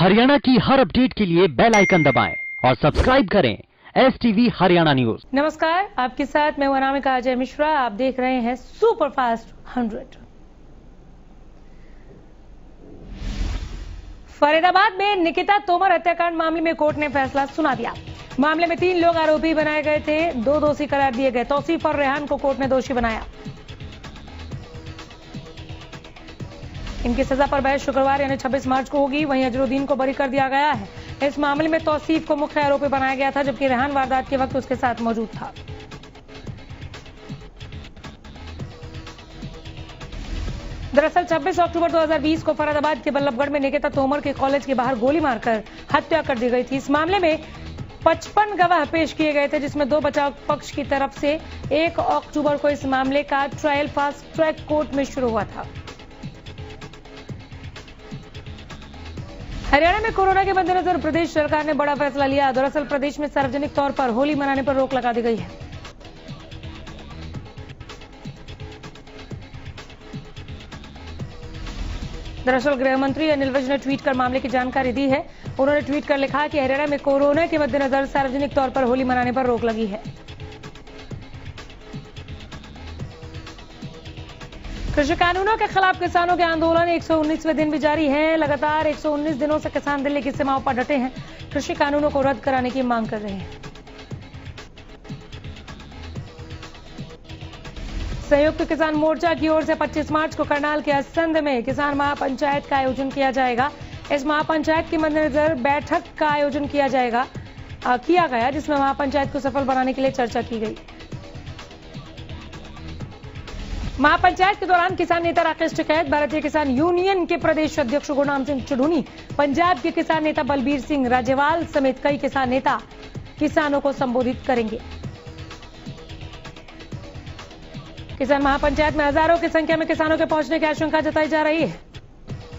हरियाणा की हर अपडेट के लिए बेल आइकन दबाएं और सब्सक्राइब करें STV हरियाणा न्यूज। नमस्कार, आपके साथ मैं अनामिका अजय मिश्रा। आप देख रहे हैं सुपरफास्ट 100। फरीदाबाद में निकिता तोमर हत्याकांड मामले में कोर्ट ने फैसला सुना दिया। मामले में 3 लोग आरोपी बनाए गए थे, 2 दोषी करार दिए गए। तौसीफ और रेहान को कोर्ट ने दोषी बनाया। इनकी सजा पर बहस शुक्रवार यानी 26 मार्च को होगी। वहीं अजरुद्दीन को बरी कर दिया गया है। इस मामले में तौसीफ को मुख्य आरोपी बनाया गया था, जबकि रेहान वारदात के वक्त उसके साथ मौजूद था। दरअसल 26 अक्टूबर 2020 को फरीदाबाद के बल्लभगढ़ में निकिता तोमर के कॉलेज के बाहर गोली मारकर हत्या कर दी गई थी। इस मामले में 55 गवाह पेश किए गए थे, जिसमें 2 बचाव पक्ष की तरफ से 1 अक्टूबर को इस मामले का ट्रायल फास्ट ट्रैक कोर्ट में शुरू हुआ था। हरियाणा में कोरोना के मद्देनजर प्रदेश सरकार ने बड़ा फैसला लिया। दरअसल प्रदेश में सार्वजनिक तौर पर होली मनाने पर रोक लगा दी गई है। दरअसल गृह मंत्री अनिल विज ने ट्वीट कर मामले की जानकारी दी है। उन्होंने ट्वीट कर लिखा कि हरियाणा में कोरोना के मद्देनजर सार्वजनिक तौर पर होली मनाने पर रोक लगी है। कृषि कानूनों के खिलाफ किसानों के आंदोलन 119वें दिन भी जारी है। लगातार 119 दिनों से किसान दिल्ली की सीमाओं पर डटे हैं। कृषि कानूनों को रद्द कराने की मांग कर रहे हैं। संयुक्त किसान मोर्चा की ओर से 25 मार्च को करनाल के असंध में किसान महापंचायत का आयोजन किया जाएगा। इस महापंचायत के मद्देनजर बैठक का आयोजन किया गया, जिसमें महापंचायत को सफल बनाने के लिए चर्चा की गई। महापंचायत के दौरान किसान नेता राकेश टिकैत, भारतीय किसान यूनियन के प्रदेश अध्यक्ष गुरनाम सिंह चुढ़ूनी, पंजाब के किसान नेता बलबीर सिंह राजेवाल समेत कई किसान नेता किसानों को संबोधित करेंगे। किसान महापंचायत में हजारों की संख्या में किसानों के पहुंचने की आशंका जताई जा रही है।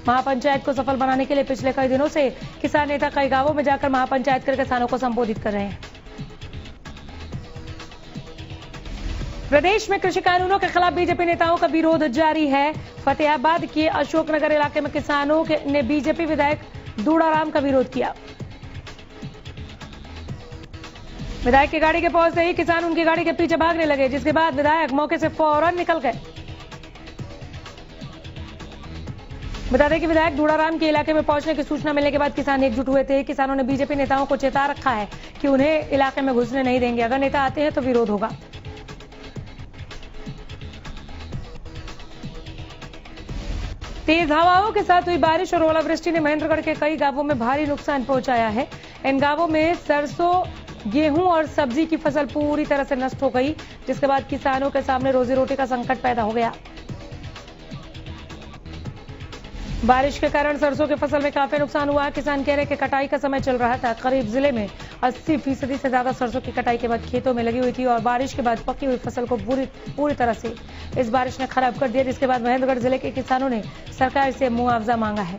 महापंचायत को सफल बनाने के लिए पिछले कई दिनों से किसान नेता कई गांवों में जाकर महापंचायत कर किसानों को संबोधित कर रहे हैं। प्रदेश में कृषि कानूनों के खिलाफ बीजेपी नेताओं का विरोध जारी है। फतेहाबाद के अशोकनगर इलाके में किसानों ने बीजेपी विधायक दूड़ाराम का विरोध किया। विधायक की गाड़ी के पहुंचते ही किसान उनकी गाड़ी के पीछे भागने लगे, जिसके बाद विधायक मौके से फौरन निकल गए। बता दें कि विधायक दूड़ाराम के इलाके में पहुंचने की सूचना मिलने के बाद किसान एकजुट हुए थे। किसानों ने बीजेपी नेताओं को चेता रखा है कि उन्हें इलाके में घुसने नहीं देंगे। अगर नेता आते हैं तो विरोध होगा। तेज हवाओं के साथ हुई बारिश और ओलावृष्टि ने महेंद्रगढ़ के कई गांवों में भारी नुकसान पहुंचाया है। इन गांवों में सरसों, गेहूं और सब्जी की फसल पूरी तरह से नष्ट हो गई, जिसके बाद किसानों के सामने रोजी रोटी का संकट पैदा हो गया। बारिश के कारण सरसों की फसल में काफी नुकसान हुआ। किसान कह रहे कि कटाई का समय चल रहा था। करीब जिले में 80% से ज्यादा सरसों की कटाई के बाद खेतों में लगी हुई थी और बारिश के बाद पकी हुई फसल को पूरी तरह से इस बारिश ने खराब कर दिया, जिसके बाद महेंद्रगढ़ जिले के किसानों ने सरकार से मुआवजा मांगा है।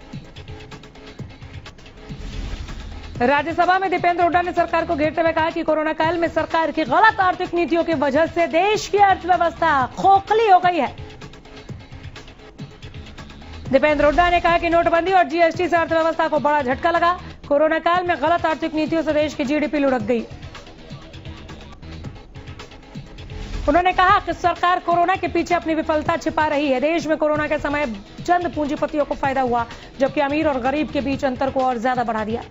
राज्यसभा में दीपेंद्र हुड्डा ने सरकार को घेरते हुए कहा कि कोरोना काल में सरकार की गलत आर्थिक नीतियों की वजह से देश की अर्थव्यवस्था खोखली हो गई है। दीपेंद्र हुड्डा ने कहा कि नोटबंदी और जीएसटी से अर्थव्यवस्था को बड़ा झटका लगा। कोरोना काल में गलत आर्थिक नीतियों से देश की जीडीपी लुढ़क गई। उन्होंने कहा कि सरकार कोरोना के पीछे अपनी विफलता छिपा रही है। देश में कोरोना के समय चंद पूंजीपतियों को फायदा हुआ, जबकि अमीर और गरीब के बीच अंतर को और ज्यादा बढ़ा दिया।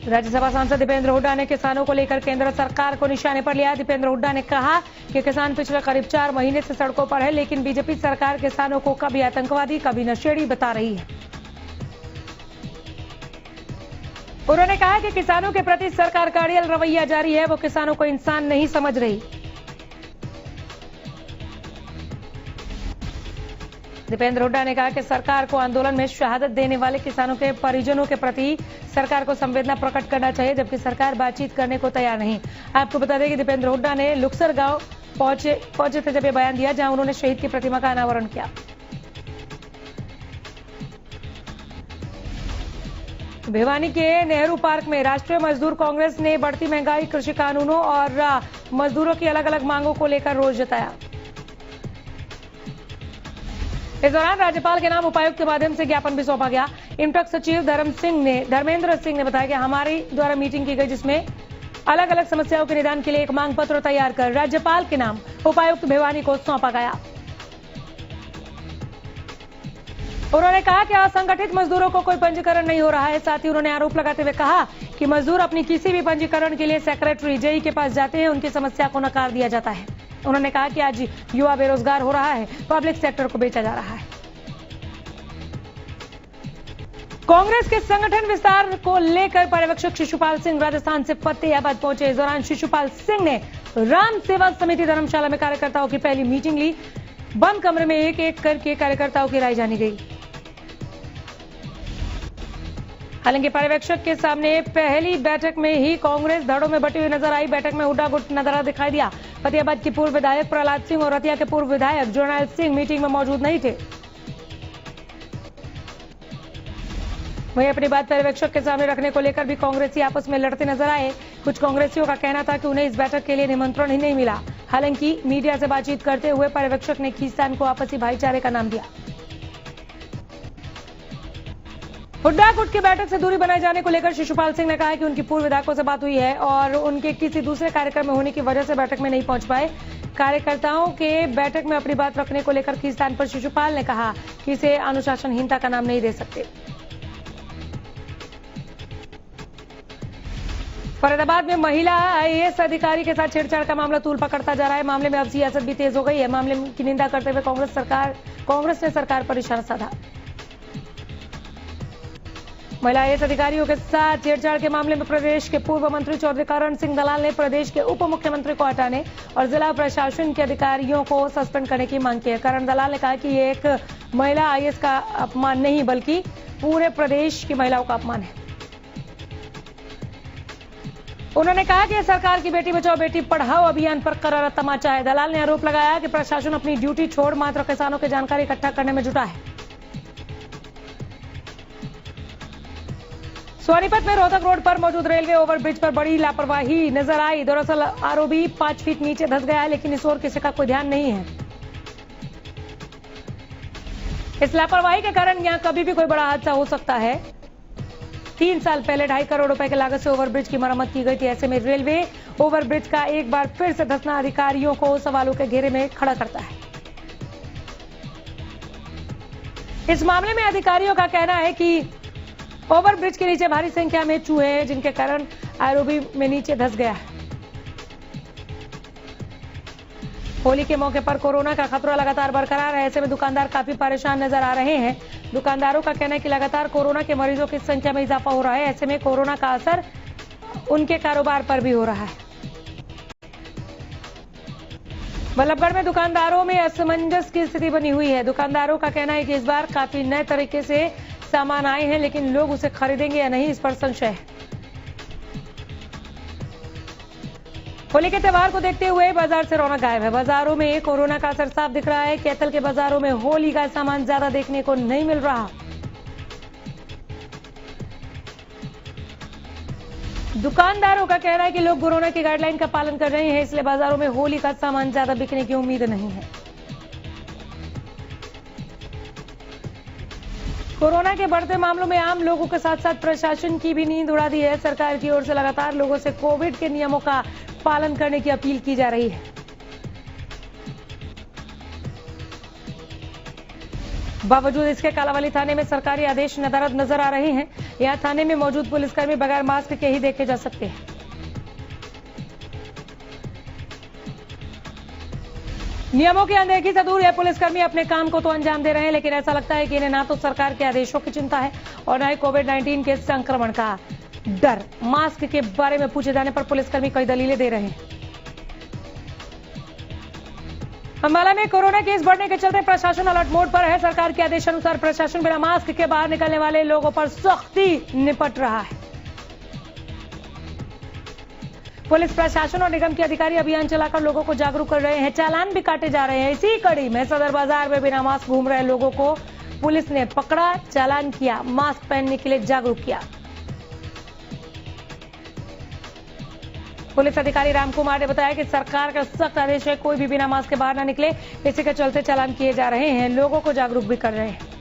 राज्यसभा सांसद दीपेंद्र हुड्डा ने किसानों को लेकर केंद्र सरकार को निशाने पर लिया। दीपेंद्र हुड्डा ने कहा कि किसान पिछले करीब 4 महीने से सड़कों पर है, लेकिन बीजेपी सरकार किसानों को कभी आतंकवादी कभी नशेड़ी बता रही है। उन्होंने कहा कि किसानों के प्रति सरकार का अड़ियल रवैया जारी है। वो किसानों को इंसान नहीं समझ रही। दीपेंद्र हुड्डा ने कहा कि सरकार को आंदोलन में शहादत देने वाले किसानों के परिजनों के प्रति सरकार को संवेदना प्रकट करना चाहिए, जबकि सरकार बातचीत करने को तैयार नहीं। आपको बता दें कि दीपेंद्र हुड्डा ने लुक्सर गांव पहुंचे थे जब ये बयान दिया, जहां उन्होंने शहीद की प्रतिमा का अनावरण किया। भिवानी के नेहरू पार्क में राष्ट्रीय मजदूर कांग्रेस ने बढ़ती महंगाई, कृषि कानूनों और मजदूरों की अलग अलग मांगों को लेकर रोष जताया। इस दौरान राज्यपाल के नाम उपायुक्त के माध्यम से ज्ञापन भी सौंपा गया। इंटक सचिव धर्मेंद्र सिंह ने बताया कि हमारे द्वारा मीटिंग की गई, जिसमें अलग अलग समस्याओं के निदान के लिए एक मांग पत्र तैयार कर राज्यपाल के नाम उपायुक्त भिवानी को सौंपा गया। उन्होंने कहा कि असंगठित मजदूरों को कोई पंजीकरण नहीं हो रहा है। साथ ही उन्होंने आरोप लगाते हुए कहा कि मजदूर अपनी किसी भी पंजीकरण के लिए सेक्रेटरी जेई के पास जाते हैं, उनकी समस्या को नकार दिया जाता है। उन्होंने कहा कि आज युवा बेरोजगार हो रहा है, पब्लिक सेक्टर को बेचा जा रहा है। कांग्रेस के संगठन विस्तार को लेकर पर्यवेक्षक शिशुपाल सिंह राजस्थान से फतेहाबाद पहुंचे। इस दौरान शिशुपाल सिंह ने राम सेवा समिति धर्मशाला में कार्यकर्ताओं की पहली मीटिंग ली। बंद कमरे में एक एक करके कार्यकर्ताओं की राय जानी गई। हालांकि पर्यवेक्षक के सामने पहली बैठक में ही कांग्रेस धड़ों में बटी हुई नजर आई। बैठक में हुड्डा गुट नजारा दिखाई दिया। फतेहाबाद के पूर्व विधायक प्रहलाद सिंह और रतिया के पूर्व विधायक जर्नैल सिंह मीटिंग में मौजूद नहीं थे। वहीं अपनी बात पर्यवेक्षक के सामने रखने को लेकर भी कांग्रेसी आपस में लड़ते नजर आए। कुछ कांग्रेसियों का कहना था कि उन्हें इस बैठक के लिए निमंत्रण ही नहीं मिला। हालांकि मीडिया से बातचीत करते हुए पर्यवेक्षक ने खींचतान को आपसी भाईचारे का नाम दिया। हुड्डा गुट की बैठक से दूरी बनाए जाने को लेकर शिशुपाल सिंह ने कहा कि उनकी पूर्व विधायकों से बात हुई है और उनके किसी दूसरे कार्यक्रम में होने की वजह से बैठक में नहीं पहुंच पाए। कार्यकर्ताओं के बैठक में अपनी बात रखने को लेकर खींचतान पर शिशुपाल ने कहा कि इसे अनुशासनहीनता का नाम नहीं दे सकते। फरीदाबाद में महिला आईएएस अधिकारी के साथ छेड़छाड़ का मामला तूल पकड़ता जा रहा है। मामले में अब सियासत भी तेज हो गई है। मामले की निंदा करते हुए कांग्रेस ने सरकार पर निशाना साधा। महिला आईएएस अधिकारियों के साथ छेड़छाड़ के मामले में प्रदेश के पूर्व मंत्री चौधरी करण सिंह दलाल ने प्रदेश के उप मुख्यमंत्री को हटाने और जिला प्रशासन के अधिकारियों को सस्पेंड करने की मांग की है। करण दलाल ने कहा कि ये एक महिला आईएएस का अपमान नहीं बल्कि पूरे प्रदेश की महिलाओं का अपमान है। उन्होंने कहा कि सरकार की बेटी बचाओ बेटी पढ़ाओ अभियान पर करारा तमाचा है। दलाल ने आरोप लगाया कि प्रशासन अपनी ड्यूटी छोड़ मात्र किसानों की जानकारी इकट्ठा करने में जुटा है। सोनीपत में रोहतक रोड पर मौजूद रेलवे ओवरब्रिज पर बड़ी लापरवाही नजर आई। दरअसल आरओबी 5 फीट नीचे धंस गया है, लेकिन इस ओर किसी का कोई ध्यान नहीं है। इस लापरवाही के कारण यहां कभी भी कोई बड़ा हादसा हो सकता है। 3 साल पहले 2.5 करोड़ रुपए की लागत से ओवरब्रिज की मरम्मत की गई थी। ऐसे में रेलवे ओवरब्रिज का एक बार फिर से धंसना अधिकारियों को सवालों के घेरे में खड़ा करता है। इस मामले में अधिकारियों का कहना है कि ओवरब्रिज के नीचे भारी संख्या में चूहे हैं, जिनके कारण आरओबी में नीचे धंस गया है। होली के मौके पर कोरोना का खतरा लगातार बरकरार है। ऐसे में दुकानदार काफी परेशान नजर आ रहे हैं। दुकानदारों का कहना है कि लगातार कोरोना के मरीजों की संख्या में इजाफा हो रहा है। ऐसे में कोरोना का असर उनके कारोबार पर भी हो रहा है। बल्लभगढ़ में दुकानदारों में असमंजस की स्थिति बनी हुई है। दुकानदारों का कहना है कि इस बार काफी नए तरीके से सामान आए हैं, लेकिन लोग उसे खरीदेंगे या नहीं, इस पर संशय है। होली के त्योहार को देखते हुए बाजार से रौनक गायब है। बाजारों में कोरोना का असर साफ दिख रहा है। कैथल के बाजारों में होली का सामान ज्यादा देखने को नहीं मिल रहा। दुकानदारों का कहना है कि लोग कोरोना की गाइडलाइन का पालन कर रहे हैं, इसलिए बाजारों में होली का सामान ज्यादा बिकने की उम्मीद नहीं है। कोरोना के बढ़ते मामलों में आम लोगों के साथ साथ प्रशासन की भी नींद उड़ा दी है। सरकार की ओर से लगातार लोगों से कोविड के नियमों का पालन करने की अपील की जा रही है। बावजूद इसके कालावाली थाने में सरकारी आदेश नदारद नजर आ रहे हैं। यहां थाने में मौजूद पुलिसकर्मी बगैर मास्क के ही देखे जा सकते हैं। नियमों की अनदेखी से दूर ये पुलिसकर्मी अपने काम को तो अंजाम दे रहे हैं, लेकिन ऐसा लगता है कि इन्हें ना तो सरकार के आदेशों की चिंता है और न ही कोविड-19 के संक्रमण का डर। मास्क के बारे में पूछे जाने पर पुलिसकर्मी कई दलीलें दे रहे हैं। अंबाला में कोरोना केस बढ़ने के चलते प्रशासन अलर्ट मोड पर है। सरकार के आदेशानुसार प्रशासन बिना मास्क के बाहर निकलने वाले लोगों पर सख्ती निपट रहा है। पुलिस प्रशासन और निगम के अधिकारी अभियान चलाकर लोगों को जागरूक कर रहे हैं। चालान भी काटे जा रहे हैं। इसी कड़ी में सदर बाजार में बिना मास्क घूम रहे लोगों को पुलिस ने पकड़ा, चालान किया, मास्क पहनने के लिए जागरूक किया। पुलिस अधिकारी राम कुमार ने बताया कि सरकार का सख्त आदेश है, कोई भी बिना मास्क के बाहर न निकले। इसी के चलते चालान किए जा रहे हैं, लोगों को जागरूक भी कर रहे हैं।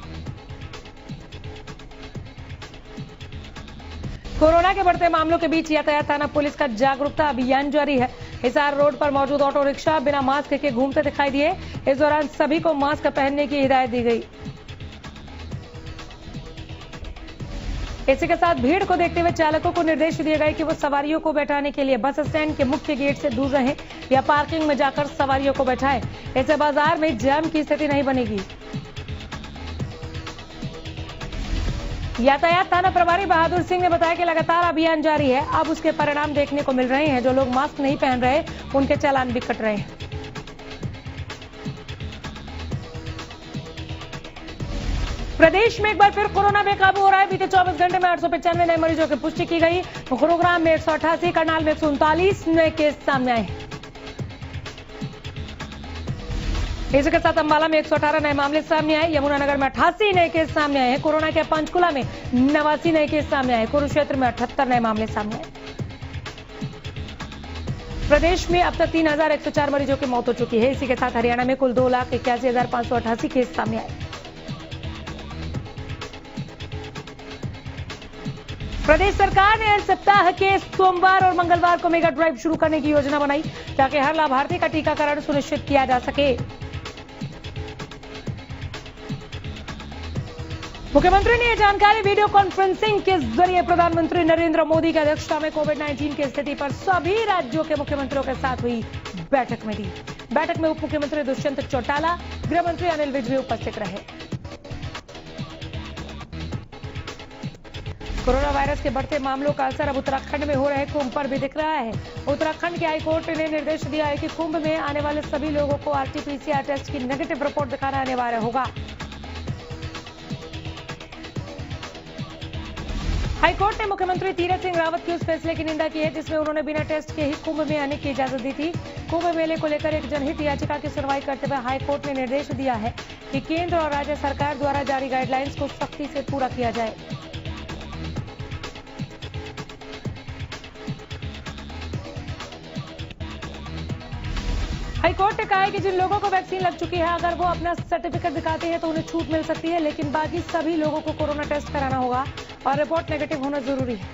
कोरोना के बढ़ते मामलों के बीच यातायात थाना पुलिस का जागरूकता अभियान जारी है। हिसार रोड पर मौजूद ऑटो रिक्शा बिना मास्क के घूमते दिखाई दिए। इस दौरान सभी को मास्क पहनने की हिदायत दी गई। इसी के साथ भीड़ को देखते हुए चालकों को निर्देश दिए गए कि वो सवारियों को बैठाने के लिए बस स्टैंड के मुख्य गेट से दूर रहें या पार्किंग में जाकर सवारियों को बैठाएं। इससे बाजार में जाम की स्थिति नहीं बनेगी। यातायात थाना प्रभारी बहादुर सिंह ने बताया कि लगातार अभियान जारी है। अब उसके परिणाम देखने को मिल रहे हैं। जो लोग मास्क नहीं पहन रहे उनके चालान भी कट रहे हैं। प्रदेश में एक बार फिर कोरोना बेकाबू हो रहा है। बीते 24 घंटे में 895 नए मरीजों की पुष्टि की गई। गुरुग्राम में 188, करनाल में 139 नए केस सामने आए। इसी के साथ अंबाला में 118 नए मामले सामने आए। यमुनानगर में 88 नए केस सामने आए हैं। कोरोना के पंचकुला में 89 नए केस सामने आए। कुरुक्षेत्र में 78 नए मामले सामने आए। प्रदेश में अब तक 3104 मरीजों की मौत हो चुकी है। इसी के साथ हरियाणा में कुल 2,81,588 केस सामने आए। प्रदेश सरकार ने हर सप्ताह के सोमवार और मंगलवार को मेगा ड्राइव शुरू करने की योजना बनाई ताकि हर लाभार्थी का टीकाकरण सुनिश्चित किया जा सके। मुख्यमंत्री ने यह जानकारी वीडियो कॉन्फ्रेंसिंग के जरिए प्रधानमंत्री नरेंद्र मोदी की अध्यक्षता में कोविड-19 की स्थिति पर सभी राज्यों के मुख्यमंत्रियों के साथ हुई बैठक में दी। बैठक में उप मुख्यमंत्री दुष्यंत चौटाला, गृह मंत्री अनिल विज भी उपस्थित रहे। कोरोना वायरस के बढ़ते मामलों का असर अब उत्तराखंड में हो रहे कुंभ पर भी दिख रहा है। उत्तराखंड के हाईकोर्ट ने निर्देश दिया है कि कुंभ में आने वाले सभी लोगों को आरटी-पीसीआर टेस्ट की नेगेटिव रिपोर्ट दिखाना अनिवार्य होगा। हाईकोर्ट ने मुख्यमंत्री तीरथ सिंह रावत के उस फैसले की निंदा की है जिसमें उन्होंने बिना टेस्ट के ही कुंभ में आने की इजाजत दी थी। कुंभ मेले को लेकर एक जनहित याचिका की सुनवाई करते हुए हाईकोर्ट ने निर्देश दिया है कि केंद्र और राज्य सरकार द्वारा जारी गाइडलाइंस को सख्ती से पूरा किया जाए। हाईकोर्ट ने कहा है कि जिन लोगों को वैक्सीन लग चुकी है अगर वो अपना सर्टिफिकेट दिखाते हैं तो उन्हें छूट मिल सकती है, लेकिन बाकी सभी लोगों को कोरोना टेस्ट कराना होगा और रिपोर्ट नेगेटिव होना जरूरी है।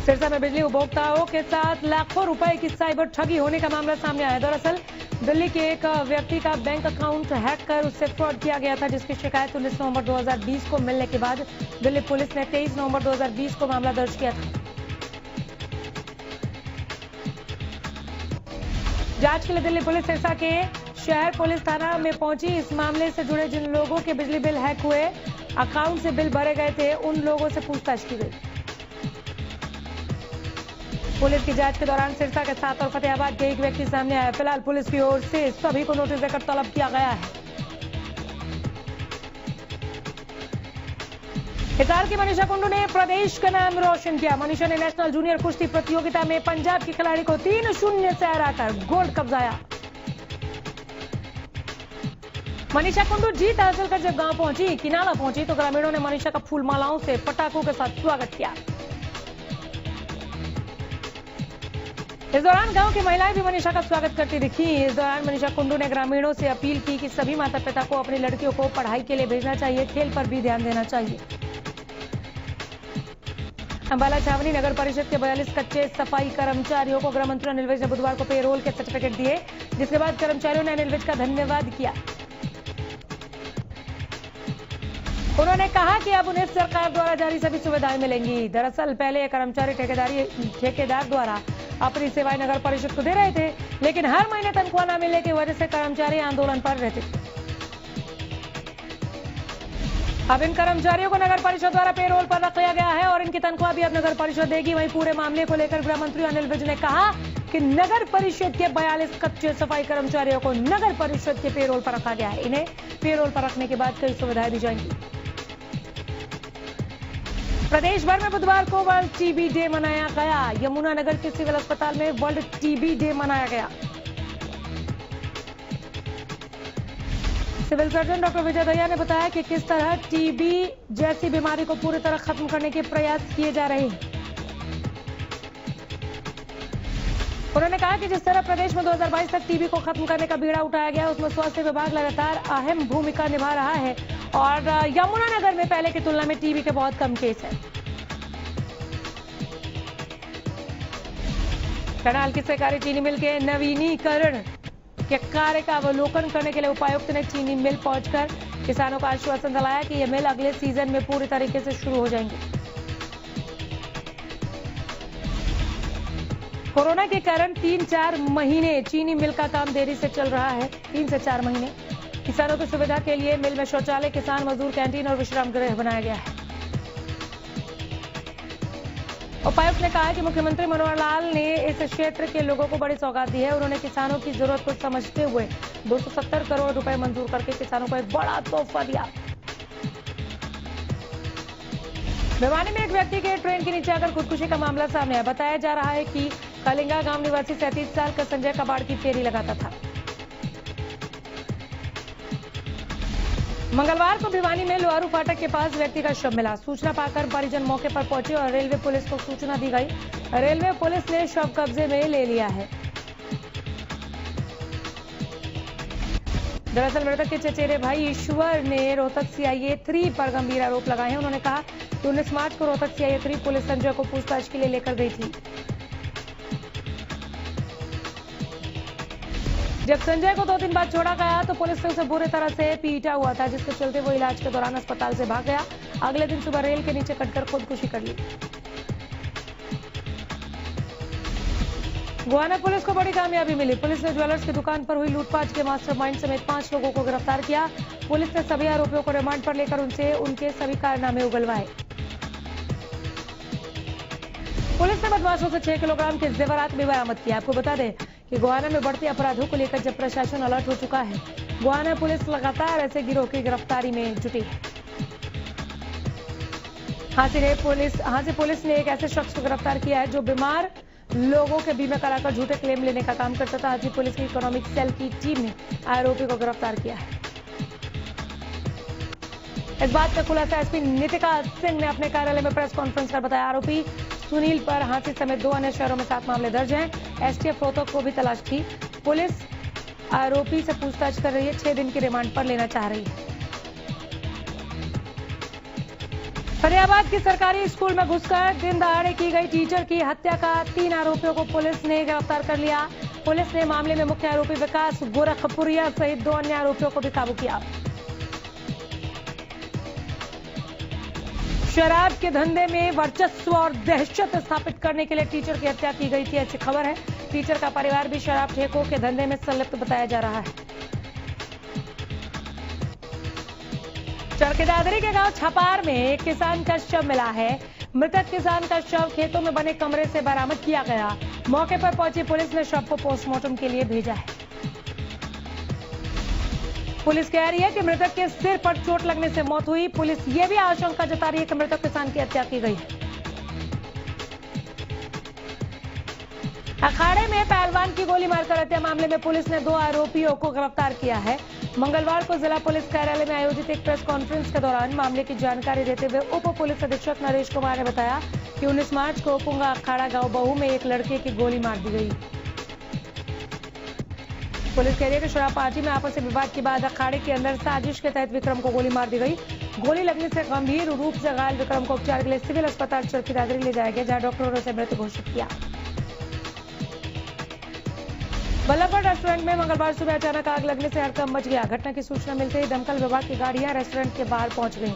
सिरसा में बिजली उपभोक्ताओं के साथ लाखों रुपए की साइबर ठगी होने का मामला सामने आया। दरअसल दिल्ली के एक व्यक्ति का बैंक अकाउंट हैक कर उससे फ्रॉड किया गया था, जिसकी शिकायत 19 नवंबर 2020 को मिलने के बाद दिल्ली पुलिस ने 23 नवंबर 2020 को मामला दर्ज किया था। जांच के लिए दिल्ली पुलिस सिरसा के शहर पुलिस थाना में पहुंची। इस मामले से जुड़े जिन लोगों के बिजली बिल हैक हुए, अकाउंट से बिल भरे गए थे, उन लोगों से पूछताछ की गई। पुलिस की जांच के दौरान सिरसा के साथ और फतेहाबाद के एक व्यक्ति सामने आया। फिलहाल पुलिस की ओर से सभी को नोटिस देकर तलब किया गया है। हिसार की मनीषा कुंडू ने प्रदेश का नाम रोशन किया। मनीषा ने नेशनल जूनियर कुश्ती प्रतियोगिता में पंजाब के खिलाड़ी को 3-0 से हराकर गोल्ड कब्जाया। मनीषा कुंडू जीत हासिल कर जब गांव पहुंची, किनाला पहुंची, तो ग्रामीणों ने मनीषा का फूल मालाओं से पटाखों के साथ स्वागत किया। इस दौरान गांव की महिलाएं भी मनीषा का स्वागत करती दिखी। इस दौरान मनीषा कुंडू ने ग्रामीणों से अपील की कि सभी माता पिता को अपनी लड़कियों को पढ़ाई के लिए भेजना चाहिए, खेल पर भी ध्यान देना चाहिए। अंबाला छावनी नगर परिषद के 42 कच्चे सफाई कर्मचारियों को गृह मंत्री अनिल विज ने बुधवार को पेरोल के सर्टिफिकेट दिए, जिसके बाद कर्मचारियों ने अनिल विज का धन्यवाद किया। उन्होंने कहा कि अब उन्हें सरकार द्वारा जारी सभी सुविधाएं मिलेंगी। दरअसल पहले ये कर्मचारी ठेकेदार द्वारा अपनी सेवाएं नगर परिषद को दे रहे थे, लेकिन हर महीने तनख्वाह न मिलने की वजह से कर्मचारी आंदोलन पर रहते थे। अब इन कर्मचारियों को नगर परिषद द्वारा पेरोल पर रख लिया गया है और इनकी तनख्वाह भी अब नगर परिषद देगी। वहीं पूरे मामले को लेकर गृह मंत्री अनिल विज ने कहा कि नगर परिषद के 42 कच्चे सफाई कर्मचारियों को नगर परिषद के पेरोल पर रखा गया है। इन्हें पेरोल पर रखने के बाद कई सुविधाएं दी जाएंगी। प्रदेश भर में बुधवार को वर्ल्ड टीबी डे मनाया गया। यमुनानगर के सिविल अस्पताल में वर्ल्ड टीबी डे मनाया गया। Civil surgeon doctor Vijay Dahiya ने बताया कि किस तरह टीबी जैसी बीमारी को पूरी तरह खत्म करने के प्रयास किए जा रहे हैं। उन्होंने कहा कि जिस तरह प्रदेश में 2022 तक टीबी को खत्म करने का बीड़ा उठाया गया, उसमें स्वास्थ्य विभाग लगातार अहम भूमिका निभा रहा है और यमुनानगर में पहले की तुलना में टीबी के बहुत कम केस है। करनाल की सहकारी चीनी मिल के नवीनीकरण के कार्य का अवलोकन करने के लिए उपायुक्त ने चीनी मिल पहुंचकर किसानों को आश्वासन दिलाया कि यह मिल अगले सीजन में पूरी तरीके से शुरू हो जाएंगे। कोरोना के कारण 3-4 महीने चीनी मिल का काम देरी से चल रहा है। 3 से 4 महीने किसानों की सुविधा के लिए मिल में शौचालय, किसान मजदूर कैंटीन और विश्राम गृह बनाया गया है। उपायुक्त ने कहा कि मुख्यमंत्री मनोहर लाल ने इस क्षेत्र के लोगों को बड़ी सौगात दी है। उन्होंने किसानों की जरूरत को समझते हुए 270 करोड़ रुपए मंजूर करके किसानों को एक बड़ा तोहफा दिया। भिवानी में एक व्यक्ति के ट्रेन के नीचे आकर खुदकुशी का मामला सामने आया। बताया जा रहा है कि कलिंगा गांव निवासी 37 साल का संजय कबाड़ की फेरी लगाता था। मंगलवार को भिवानी में लोहारू फाटक के पास व्यक्ति का शव मिला। सूचना पाकर परिजन मौके पर पहुंचे और रेलवे पुलिस को सूचना दी गई। रेलवे पुलिस ने शव कब्जे में ले लिया है। दरअसल मृतक के चचेरे भाई ईश्वर ने रोहतक सीआईए 3 पर गंभीर आरोप लगाए हैं। उन्होंने कहा कि 19 मार्च को रोहतक सीआईए 3 पुलिस संजय को पूछताछ के लिए लेकर गई थी। जब संजय को 2 दिन बाद छोड़ा गया तो पुलिस ने उसे बुरी तरह से पीटा हुआ था, जिसके चलते वो इलाज के दौरान अस्पताल से भाग गया। अगले दिन सुबह रेल के नीचे कटकर खुदकुशी कर ली। गोहाना पुलिस को बड़ी कामयाबी मिली। पुलिस ने ज्वेलर्स की दुकान पर हुई लूटपाट के मास्टरमाइंड समेत 5 लोगों को गिरफ्तार किया। पुलिस ने सभी आरोपियों को रिमांड पर लेकर उनसे उनके सभी कारनामे उगलवाए। पुलिस ने बदमाशों से 6 किलोग्राम के जेवरात भी बरामद किया। आपको बता दें कि गोहाना में बढ़ते अपराधों को लेकर जब प्रशासन अलर्ट हो चुका है, गोहाना पुलिस लगातार ऐसे गिरोह की गिरफ्तारी में जुटी है। हांसी पुलिस ने एक ऐसे शख्स को गिरफ्तार किया है जो बीमार लोगों के बीमा कराकर झूठे क्लेम लेने का काम करता था। हांसी पुलिस की इकोनॉमिक सेल की टीम ने आरोपी को गिरफ्तार किया है। इस बात का खुलासा एसपी नितिका सिंह ने अपने कार्यालय में प्रेस कॉन्फ्रेंस कर बताया। आरोपी सुनील पर हांसी समेत 2 अन्य शहरों में 7 मामले दर्ज हैं। एसटीएफ रोहतक को भी तलाश थी। पुलिस आरोपी से पूछताछ कर रही है। 6 दिन की रिमांड पर लेना चाह रही है। फरियाबाद की सरकारी स्कूल में घुसकर दिन दहाड़े की गई टीचर की हत्या का 3 आरोपियों को पुलिस ने गिरफ्तार कर लिया। पुलिस ने मामले में मुख्य आरोपी विकास गोरखपुरिया सहित 2 अन्य आरोपियों को भी काबू किया। शराब के धंधे में वर्चस्व और दहशत स्थापित करने के लिए टीचर की हत्या की गई थी, ऐसी खबर है। टीचर का परिवार भी शराब ठेकों के धंधे में संलिप्त बताया जा रहा है। चरखेदादरी के गांव छपार में एक किसान का शव मिला है। मृतक किसान का शव खेतों में बने कमरे से बरामद किया गया। मौके पर पहुंची पुलिस ने शव को पोस्टमार्टम के लिए भेजा है। पुलिस कह रही है कि मृतक के सिर पर चोट लगने से मौत हुई। पुलिस ये भी आशंका जता रही है कि मृतक किसान की हत्या की गई है। अखाड़े में पहलवान की गोली मारकर हत्या मामले में पुलिस ने 2 आरोपियों को गिरफ्तार किया है। मंगलवार को जिला पुलिस कार्यालय में आयोजित एक प्रेस कॉन्फ्रेंस के दौरान मामले की जानकारी देते हुए उप पुलिस अधीक्षक नरेश कुमार ने बताया कि 19 मार्च को पुंगा अखाड़ा गांव बहू में एक लड़के की गोली मार दी गई। पुलिस कह रही है कि शराब पार्टी में आपसी विवाद के बाद अखाड़े के अंदर साजिश के तहत विक्रम को गोली मार दी गई। गोली लगने से गंभीर रूप से घायल विक्रम को उपचार के लिए सिविल अस्पताल चरखेदादरी ले जाया गया, जहां डॉक्टरों ने उसे मृत घोषित किया। बल्लभगढ़ रेस्टोरेंट में मंगलवार सुबह अचानक आग लगने से हड़कंप मच गया। घटना की सूचना मिलते ही दमकल विभाग की गाड़ियां रेस्टोरेंट के बाहर पहुंच गईं।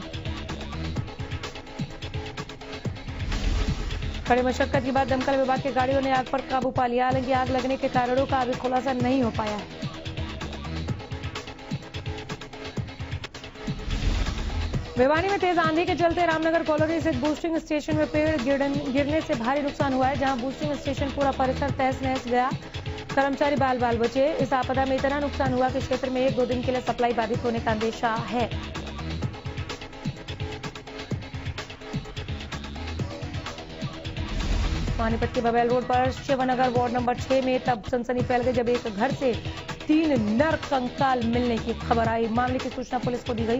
कड़ी मशक्कत के बाद दमकल विभाग की गाड़ियों ने आग पर काबू पा लिया। हालांकि आग लगने के कारणों का अभी खुलासा नहीं हो पाया है। भिवानी में तेज आंधी के चलते रामनगर कॉलोनी स्थित बूस्टिंग स्टेशन में पेड़ गिरने से भारी नुकसान हुआ है, जहां बूस्टिंग स्टेशन पूरा परिसर तहस नहस गया। कर्मचारी बाल बाल बचे। इस आपदा में इतना नुकसान हुआ कि क्षेत्र में 1-2 दिन के लिए सप्लाई बाधित होने का अंदेशा है। पानीपत के बबैल रोड पर शिवनगर वार्ड नंबर 6 में तब सनसनी फैल गई जब एक घर से 3 नर कंकाल मिलने की खबर आई। मामले की सूचना पुलिस को दी गई।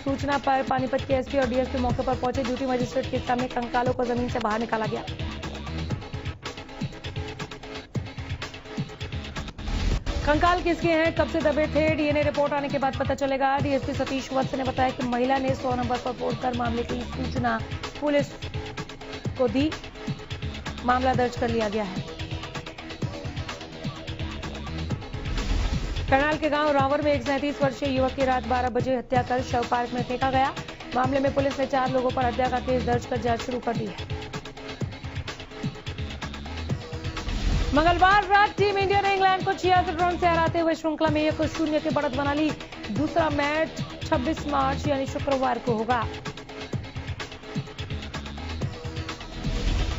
सूचना पर पानीपत के एसपी और डीएसपी मौके पर पहुंचे। ड्यूटी मजिस्ट्रेट के सामने कंकालों को जमीन से बाहर निकाला गया। कंकाल किसके हैं, कब से दबे थे, डीएनए रिपोर्ट आने के बाद पता चलेगा। डीएसपी सतीश वत्स ने बताया कि महिला ने 100 नंबर पर फोन कर मामले की सूचना पुलिस को दी। मामला दर्ज कर लिया गया है। करनाल के गांव रावर में एक 37 वर्षीय युवक की रात 12 बजे हत्या कर शव पार्क में फेंका गया। मामले में पुलिस ने 4 लोगों पर हत्या का केस दर्ज कर जांच शुरू कर दी है। मंगलवार रात टीम इंडिया ने इंग्लैंड को 66 रन से हराते हुए श्रृंखला में 1-0 की बढ़त बना ली। दूसरा मैच 26 मार्च यानी शुक्रवार को होगा।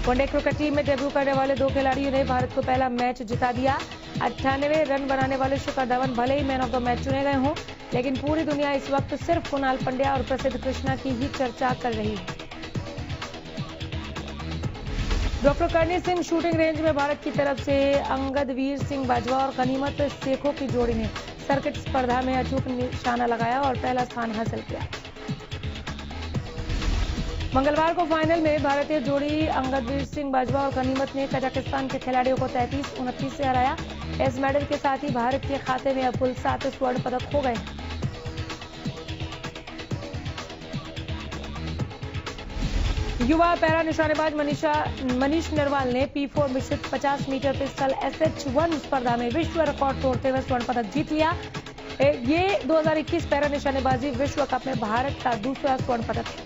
वनडे क्रिकेट टीम में डेब्यू करने वाले 2 खिलाड़ियों ने भारत को पहला मैच जिता दिया। 98 रन बनाने वाले शिखर धवन भले ही मैन ऑफ द मैच चुने गए हों, लेकिन पूरी दुनिया इस वक्त सिर्फ कुणाल पंड्या और प्रसिद्ध कृष्णा की ही चर्चा कर रही है। Doctor Karni Singh shooting range में भारत की तरफ से अंगदवीर सिंह बाजवा और गनीमत शेखों की जोड़ी ने सर्किट स्पर्धा में अचूक निशाना लगाया और पहला स्थान हासिल किया। मंगलवार को फाइनल में भारतीय जोड़ी अंगदवीर सिंह बाजवा और गनीमत ने कजाकिस्तान के खिलाड़ियों को 33-29 से हराया। इस मेडल के साथ ही भारत के खाते में अब कुल 7 स्वर्ण पदक हो गए। युवा पैरा निशानेबाज मनीष नरवाल ने P4 मिश्रित 50 मीटर पिस्टल SH1 स्पर्धा में विश्व रिकॉर्ड तोड़ते हुए स्वर्ण पदक जीत लिया। ये 2021 पैरा निशानेबाजी विश्व कप में भारत का दूसरा स्वर्ण पदक है।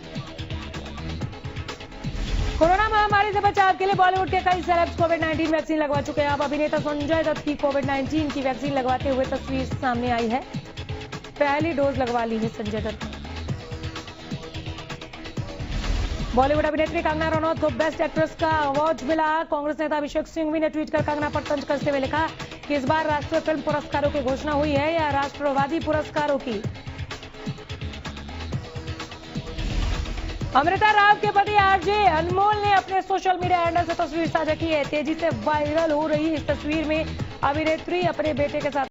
कोरोना महामारी से बचाव के लिए बॉलीवुड के कई सेलेब्स कोविड-19 वैक्सीन लगवा चुके हैं। अब अभिनेता संजय दत्त की कोविड-19 की वैक्सीन लगवाते हुए तस्वीर सामने आई है। पहली डोज लगवा ली है संजय दत्त ने। बॉलीवुड अभिनेत्री कंगना रनौत को बेस्ट एक्ट्रेस का अवार्ड मिला। कांग्रेस नेता अभिषेक सिंघवी ने ट्वीट कर कंगना पर तंज कसते हुए लिखा कि इस बार राष्ट्रीय फिल्म पुरस्कारों की घोषणा हुई है या राष्ट्रवादी पुरस्कारों की। अमृता राव के पति आरजे अनमोल ने अपने सोशल मीडिया हैंडल से तस्वीर साझा की है। तेजी से वायरल हो रही इस तस्वीर में अभिनेत्री अपने बेटे के साथ